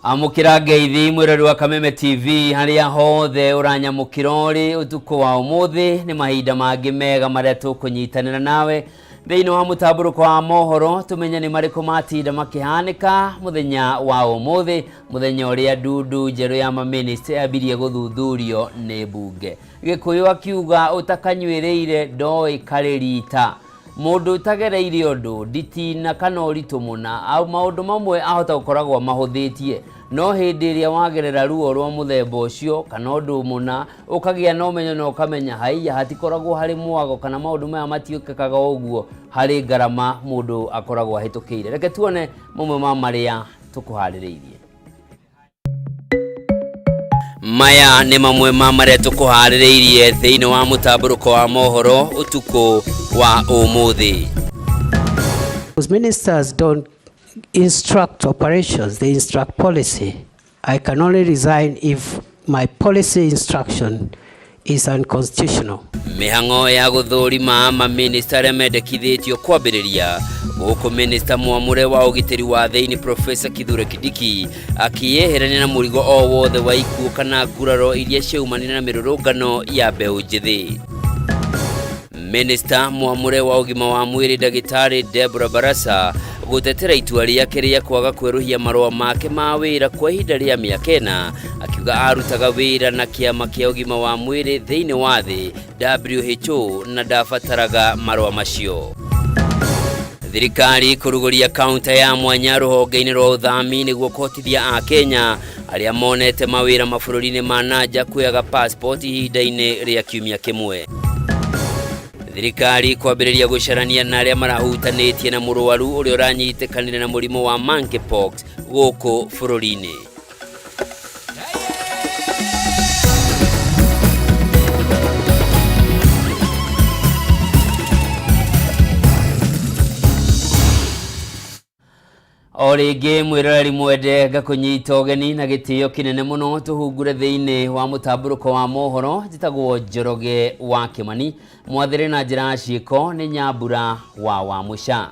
Amukira ngeithi mwirori wa Kameme TV haria hothe uranyamukirori utuko wa umuthi ni mahinda mangi mega maria tukunyitanira nawe thiini wa Mutamburuko wa Mohoro tumenye ni mariko matinda makihanika muthenya wa umuthi muthenya uria ndudu njeru ya maminister abirie guthuthurio ni bunge gikuyu akiuga utakanywireire ndoi karirita mundu utagereire undu nditina kana uritu muna au maundu mamwe ahota gukoragwo mahuthitie no hindi iria wagerera ruo rwa muthemba ucio kana undu muna ukagia no menyo no ukamenya haiya hatikoragwo hari mwago kana maundu maya matiukekaga uguo hari garama mundu akoragwo ahitukiire. Reke tuone mamwe ma maria tukuhaririirie. Maya ni mamwe ma maria tukuhaririirie thiini wa Mutamburuko wa Mohoro utuko wa umuthi. Those ministers don't instruct operations, they instruct policy. I can only resign if my policy instruction is unconstitutional. Mihango ya guthurima ma minister mendekithitio kwambiriria guku minister mwamure wa ugitiri wa thiini Professor Kithure Kindiki akiyeherania na murigo o wothe wa ikuo kana nguraro iria ciumanire na mirurungano ya mbeu njithi. Minister mwamure wa ugima wa mwiri Dagitari Deborah Barasa gutetera itua riake ria kwaga kweruhia marua make ma wira kwa ihinda ria miaka 4 akiuga arutaga wira na kiama kia ugima wa mwiri thiini wa thi WHO na ndafataraga marua macio. Thirikari kuruguria kaunta ya mwanya ruhonge-ini rwa uthami niguo kotithia a Kenya aria monete mawira mabũrũri-inĩ ma nanja kuoyaga passport ihinda-inĩ ria kiumia kimwe. Thirikari kwambĩrĩria gũcarania na arĩa marahutanĩtie na mũrwaru ũrĩa ũranyitĩkanire na mũrimũ wa monkeypox gũkũ bũrũri-inĩ. Origi mwiroreri mwende ngakunyita ugeni na gitio kinene muno tuhungure thiini wa Mutamburuko wa Mohoro jitagwo Njoroge wa Kimani mwathire na njira ciiko ni Nyambura wa Musha.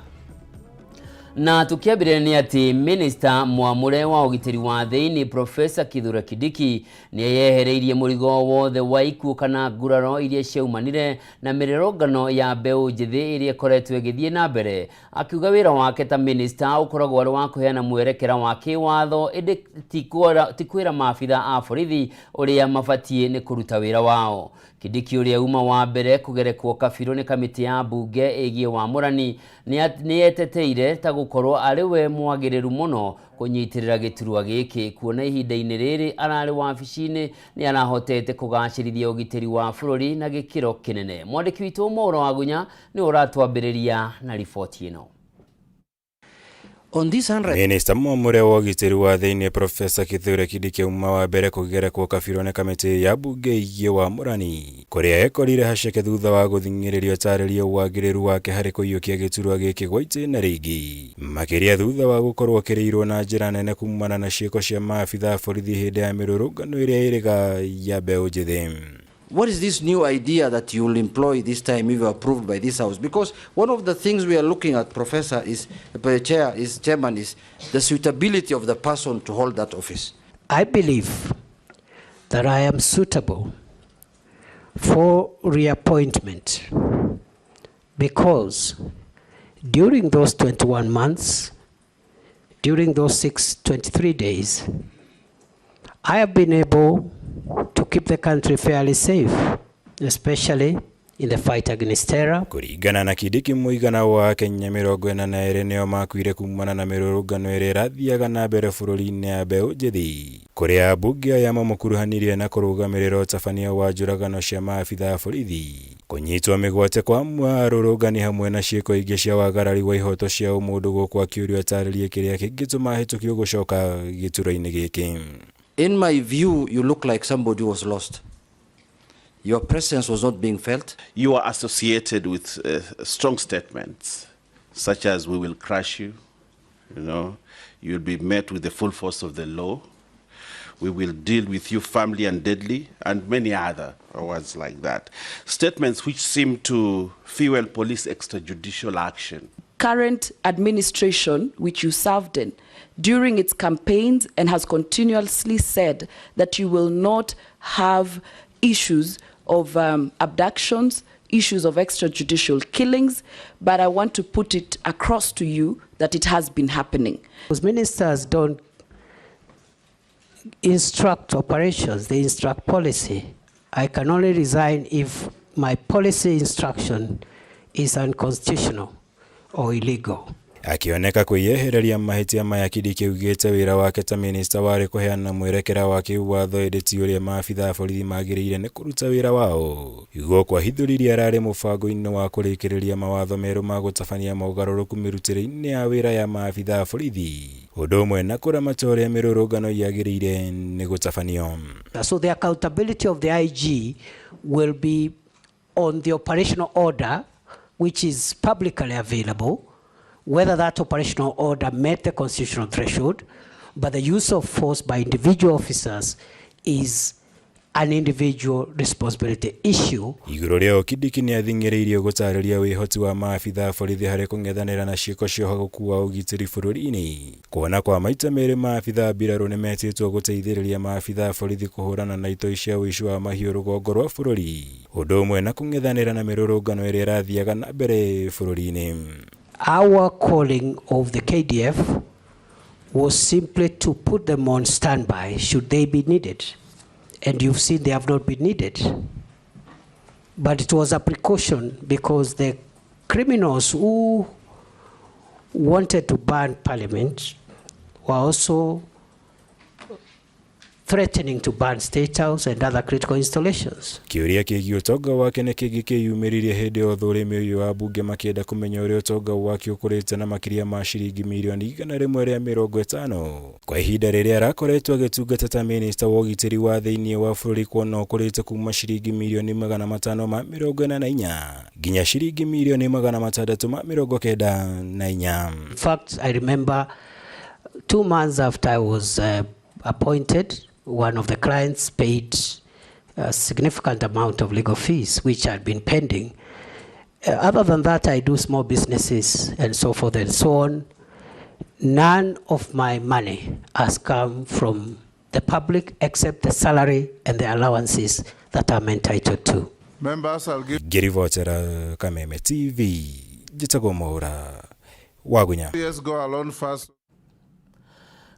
Na tukiambire ni ati minister mwamure wa ugitiri wa thiini Professor Kithure Kindiki ni yehereirie murigo wothe wa ikuo kana nguraro iria ciumanire na mirurungano ya mbeu njithi iria koretwo igithie na mbere akiuga wira wake ta minister ukoragwo ari wa kuheana mwerekera wa kiwatho indi tikwira maabitha a borithi uria mabatie ni kuruta wira wao. Kindiki uria uma wa mbere kugerekwo kabiro ni kamiti ya bunge igie wa murani ni eteteire ta gukorwo ari we mwagiriru muno kunyitirira giturwa giki kuona ihinda-ini riri arari wabici-ini ni arahotete kugacirithia ugitiri wa bururi na gikiro kinene. Mwandiki witu Mohoro wa Gunya ni uratwambiriria na riboti ino. Minister mwamure wa ugitiri wa thiini Professor Kithure Kindiki uma wa mbere kugerekwo kabiro ni kamiti ya bunge igie wa murani kuria ekorire haceke thutha wa guthing'iririo tarĩrio wagiriru wake hari kuiyukia giturwa giki gwa itĩna ringi makiria thutha wa gukorwo kĩrĩirwo na njĩra nene kumana na ciĩko cia maabitha borithi hĩndĩ ya mĩrũrũngano ĩrĩa ĩrĩga ya mbeũ njĩthĩ. What is this new idea that you will employ this time if you are approved by this house? Because one of the things we are looking at, Professor, Chairman, is the suitability of the person to hold that office. I believe that I am suitable for reappointment because during those 21 months, during those 23 days, I have been able to keep the country fairly safe, especially in the fight against terror. Kuringana na Kindiki muigana wa Kenya 42 nio makuire kumana na mirurungano ĩrĩa ĩrathiaga na mbere bũrũri-inĩ ya mbeũ njithi kuria bunge ya mamukuruhanirie na kurugamirira utabania wa njũragano cia maabitha borithi kunyitwo mĩgwate kwa mwarũrũngani hamwe na ciĩko ingĩ cia wagarari wa ihoto cia ũmũndũ gũkũ akĩũrio atarĩrie kĩrĩa kĩngĩtũma hĩtũkio gũcoka gĩturwa-inĩ gĩkĩ. In my view, you look like somebody was lost. Your presence was not being felt. You are associated with strong statements, such as "we will crush you," you will be met with the full force of the law, "we will deal with you firmly and deadly," and many other words like that. Statements which seem to fuel police extrajudicial action. Current administration, which you served in, during its campaigns and has continuously said that you will not have issues of abductions, issues of extrajudicial killings, but I want to put it across to you that it has been happening. Those ministers don't instruct operations, they instruct policy. I can only resign if my policy instruction is unconstitutional or illegal. Akioneka kwĩyehereria mahĩtia maya Kĩndiki augĩte wĩra wake ta minista warĩ kũheana mwerekera wa kĩwatho edeti ũrĩa maabitha borithi magĩrĩire nĩ kũruta wĩra wao. Igwo kwa hithũriria ararĩ mũbango-inĩ wa kũrĩkĩrĩria mawatho merũ ma gũtabania mogarũrũku mĩrutĩre-inĩ ya wĩra ya maabitha borithi. Ũndũ ũmwe na kũramata ũrĩa mĩrũrũngano yagĩrĩire nĩ gũtabanio. So the accountability of the IG will be on the operational order which is publicly available, whether that operational order met the constitutional threshold, but the use of force by individual officers is an individual responsibility issue. Igũrũ rĩo Kĩndiki nĩ athing'ĩrĩirie gũtarĩria wĩhoti wa maabitha borithi harĩ kũng'ethanĩra na ciĩko cia ũhagũku wa ũgitĩri bũrũri-inĩ. Kuona kwa maita merĩ maabitha mbirarũ nĩ metĩtwo gũteithĩrĩria maabitha borithi kũhũrana na itoi cia ũici wa mahiũ rũgongo rwa bũrũri. Ũndũ ũmwe na kũng'ethanĩra na mĩrũrũngano ĩrĩa ĩrathiaga na mbere bũrũri-inĩ. Our calling of the KDF was simply to put them on standby should they be needed. And you've seen they have not been needed. But it was a precaution because the criminals who wanted to ban Parliament were also threatening to ban State House and other critical installations. Kĩũria kĩgiĩ ũtonga wake nĩ kĩngĩ kĩyumĩririe hĩndĩ ya ũthũrĩmi ũyũ wa mbunge makĩenda kũmenya ũrĩa ũtonga wake ũkũrĩte na makĩria ma ciringi mirioni 150 kwa ihinda rĩrĩa arakoretwo agĩtungata ta minista wa ũgitĩri wa thĩinĩ wa bũrũri, kuona ũkũrĩte kuma ciringi mirioni 544 nginya ciringi mirioni 694. In fact, I remember 2 months after I was appointed, one of the clients paid a significant amount of legal fees, which had been pending. Other than that, I do small businesses and so forth and so on. None of my money has come from the public except the salary and the allowances that I'm entitled to. Members, I'll give Kameme TV. Jitagwo Mohoro Wagunya. Yes, go alone first.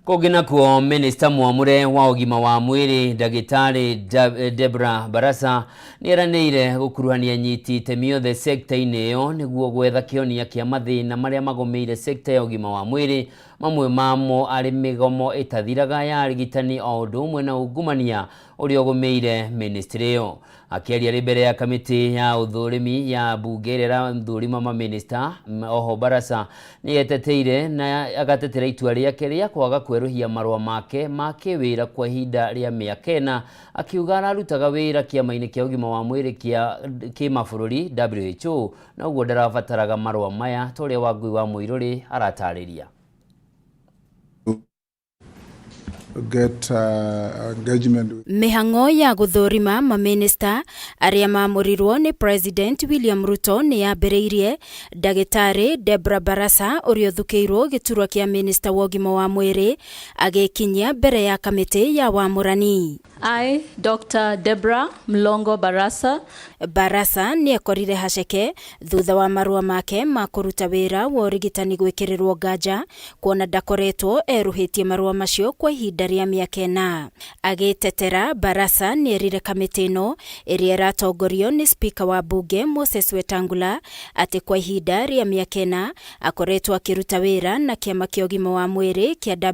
Kũngĩna kuo minista mwamure wa ũgima wa mwĩrĩ Ndagĩtarĩ Deborah Barasa nĩeranĩire gũkuruhania nyiti itemi othe sekta-inĩ ĩyo nĩguo gwetha kĩhonia kĩa mathĩna marĩa magomeire sekta ya ũgima wa mwĩrĩ, mamwe mamo arĩ mĩgomo ĩtathiraga ya arigitani o ũndũ ũmwe na ungumania ũrĩa ũgomeire ministry ĩyo. Akĩaria rĩ mbere ya kamĩtĩ ya ũthũrĩmi ya bunge ĩrĩa thũrima maminista, oho Barasa nĩeteteire na agatetera itua rĩake rĩa kwaga kwerũhia marũa make ma kĩwĩra kwa ihinda rĩa mĩaka 4, akiuga ararutaga wĩra kĩama-inĩ kĩa ũgima wa mwĩrĩ kĩa kĩmabũrũri WHO, na ũguo ndarabataraga marũa maya ta ũrĩa Wangui wa Mũirũrĩ aratarĩria. Get engagement. Mĩhang'o ya gũthũrima maminista arĩa maamũrirwo nĩ President William Ruto nĩ yambĩrĩirie. Ndagĩtarĩ Deborah Barasa ũrĩa ũthukĩirwo gĩturwa kĩa minista wa ũgima wa mwĩrĩ agĩkinyia mbere ya kamĩtĩ ya wamũrani. I, Dr. Deborah Mlongo Barasa. Barasa nĩ ekorire haceke thutha wa marũa make ma kũruta wĩra wa ũrigitani gwĩkĩrĩrwo nganja, kuona ndakoretwo eruhĩtie marũa macio kwa ihinda rĩa mĩaka 4. Agĩtetera, Barasa nĩerire kamĩtĩ ĩno ĩrĩa ĩratongorio nĩ Speaker wa bunge Moses Wetangula atĩ kwa ihinda rĩa mĩaka 4 akoretwo akĩruta wĩra na kĩama kĩa ũgima wa mwĩrĩ kĩa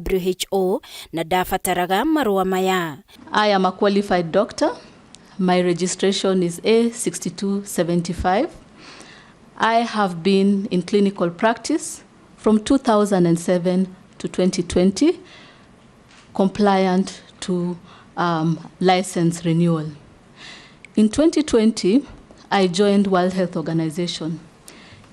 WHO na ndabataraga marũa maya. I am a qualified doctor. My registration is A6275. I have been in clinical practice from 2007 to 2020, compliant to license renewal. In 2020, I joined World Health Organization.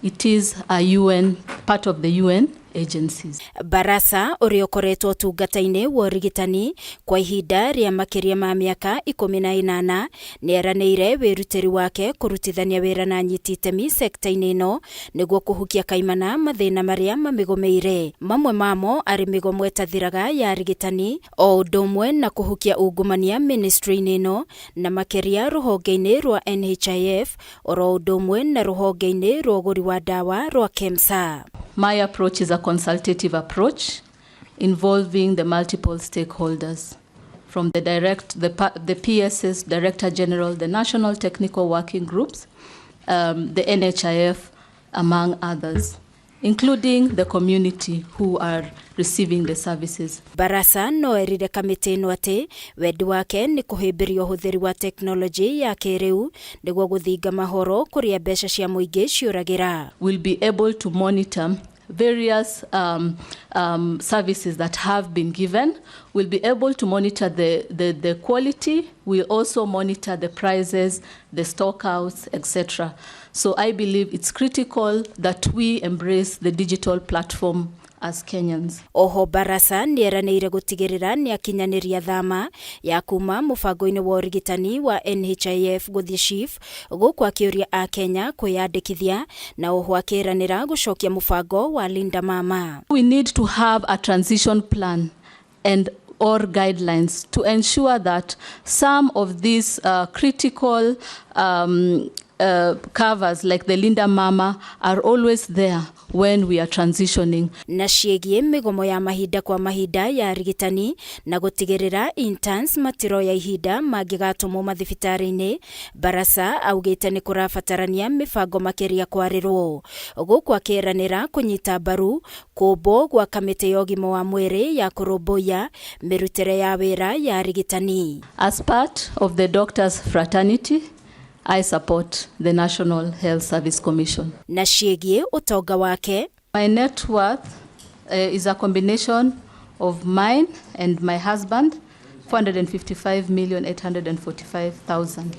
It is a UN, part of the UN agencies. Barasa uria ukoretwo tungata-ini wa urigitani kwa ihinda ria makiria ma miaka 18 nieranĩire wĩrutĩri wake kurutithania wĩra na anyiti itemi sekta-inĩ ĩno nĩguo kuhukia kaimana mathĩna marĩa mamĩgũmĩire. Mamwe mamo arĩ mĩgomo ĩtathiraga ya arigitani o ũndũ ũmwe na kuhukia ungumania ministry-inĩ ĩno na makĩria rũhonge-inĩ rwa NHIF oro ũndũ ũmwe na rũhonge-inĩ rwa ũgũri wa ndawa rwa KEMSA. My approach is a consultative approach involving the multiple stakeholders, from the PSS, Director General, the National Technical Working Groups, the NHIF, among others, including the community who are receiving the services. Barasa no erire kamĩtĩ ĩno atĩ wendi wake nĩ kũhĩmbĩria ũhũthĩri wa teknolojĩ ya kĩrĩu nĩguo gũthinga mahoro kũrĩa mbeca cia mũingĩ ciũragĩra. We'll be able to monitor various services that have been given. We'll be able to monitor the quality. We'll also monitor the prices, the stockouts, etc. So I believe it's critical that we embrace the digital platform as Kenyans. Oho Barasa nieranĩire gũtigĩrĩra nĩ akinyanĩria thama ya kuma mũbango-inĩ wa ũrigitani wa NHIF gũthiĩ SHIF gũkũ akĩũria a Kenya kwĩyandĩkithia na oho akĩranĩra gũcokia mũbango wa Linda Mama. We need to have a transition plan and or guidelines to ensure that some of these critical covers like the Linda Mama are always there when we are transitioning. Na ciĩgiĩ mĩgomo ya mahinda kwa mahinda ya arigitani na gũtigĩrĩra interns matiroya ihinda mangĩgatũmwo mathibitarĩ-inĩ, Barasa augĩte nĩ kũrabatarania mĩbango makĩria kwarĩrwo. Gũkũ akĩranĩra kũnyita mbaru kũmbwo gwa kamĩtĩ ya ũgima wa mwĩrĩ ya kũrũmbũiya mĩrutĩre ya wĩra ya arigitani. As part of the doctors' fraternity, I support the National Health Service Commission. Na ciĩgiĩ ũtonga wake, my net worth is a combination of mine and my husband, 455,845,000.